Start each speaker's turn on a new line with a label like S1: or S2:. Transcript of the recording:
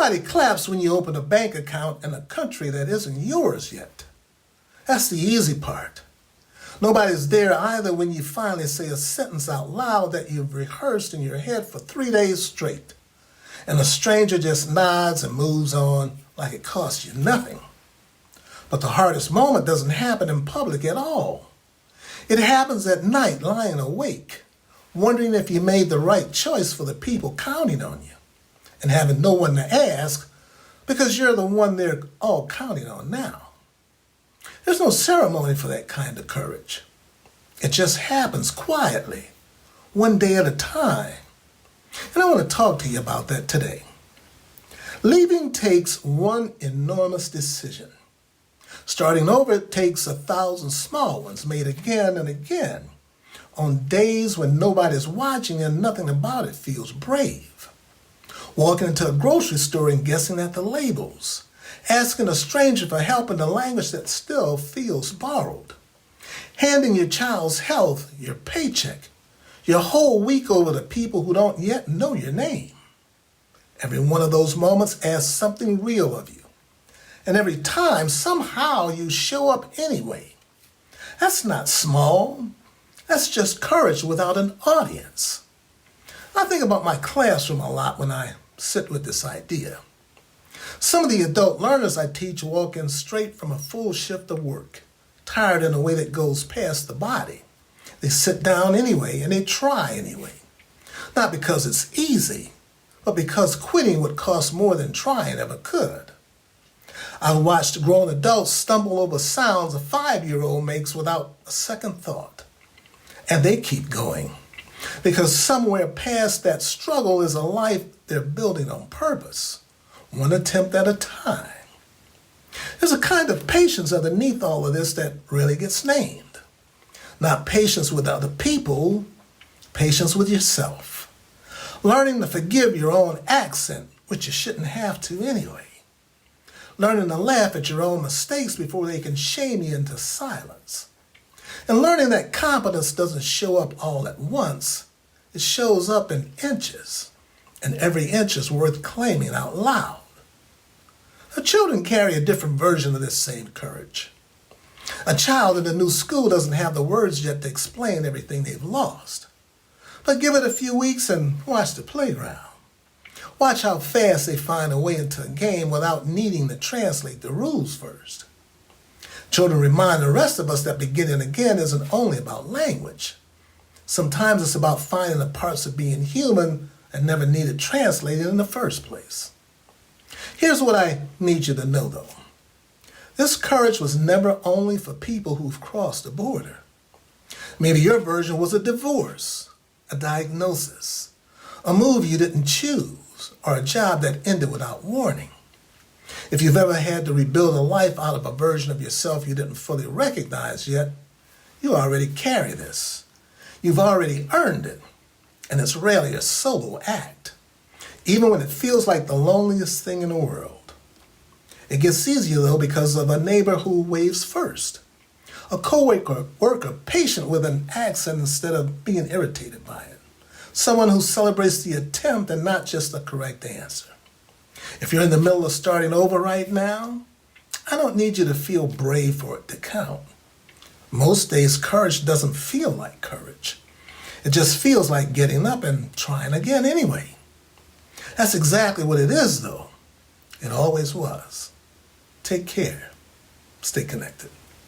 S1: Nobody claps when you open a bank account in a country that isn't yours yet. That's the easy part. Nobody's there either when you finally say a sentence out loud that you've rehearsed in your head for 3 days straight, and a stranger just nods and moves on like it cost you nothing. But the hardest moment doesn't happen in public at all. It happens at night lying awake, wondering if you made the right choice for the people counting on you, and having no one to ask because you're the one they're all counting on now. There's no ceremony for that kind of courage. It just happens quietly, one day at a time. And I want to talk to you about that today. Leaving takes one enormous decision. Starting over takes 1,000 small ones made again and again on days when nobody's watching and nothing about it feels brave. Walking into a grocery store and guessing at the labels. Asking a stranger for help in a language that still feels borrowed. Handing your child's health, your paycheck, your whole week over to people who don't yet know your name. Every one of those moments asks something real of you. And every time, somehow you show up anyway. That's not small. That's just courage without an audience. I think about my classroom a lot when I sit with this idea. Some of the adult learners I teach walk in straight from a full shift of work, tired in a way that goes past the body. They sit down anyway and they try anyway. Not because it's easy, but because quitting would cost more than trying ever could. I've watched grown adults stumble over sounds a 5-year-old makes without a second thought. And they keep going, because somewhere past that struggle is a life they're building on purpose. One attempt at a time. There's a kind of patience underneath all of this that really gets named. Not patience with other people, patience with yourself. Learning to forgive your own accent, which you shouldn't have to anyway. Learning to laugh at your own mistakes before they can shame you into silence. And learning that competence doesn't show up all at once. It shows up in inches, and every inch is worth claiming out loud. The children carry a different version of this same courage. A child in a new school doesn't have the words yet to explain everything they've lost. But give it a few weeks and watch the playground. Watch how fast they find a way into a game without needing to translate the rules first. Children remind the rest of us that beginning again isn't only about language. Sometimes it's about finding the parts of being human that never needed translated in the first place. Here's what I need you to know, though. This courage was never only for people who've crossed the border. Maybe your version was a divorce, a diagnosis, a move you didn't choose, or a job that ended without warning. If you've ever had to rebuild a life out of a version of yourself you didn't fully recognize yet, you already carry this. You've already earned it, and it's rarely a solo act. Even when it feels like the loneliest thing in the world. It gets easier, though, because of a neighbor who waves first. A worker patient with an accent instead of being irritated by it. Someone who celebrates the attempt and not just the correct answer. If you're in the middle of starting over right now, I don't need you to feel brave for it to count. Most days, courage doesn't feel like courage. It just feels like getting up and trying again anyway. That's exactly what it is, though. It always was. Take care. Stay connected.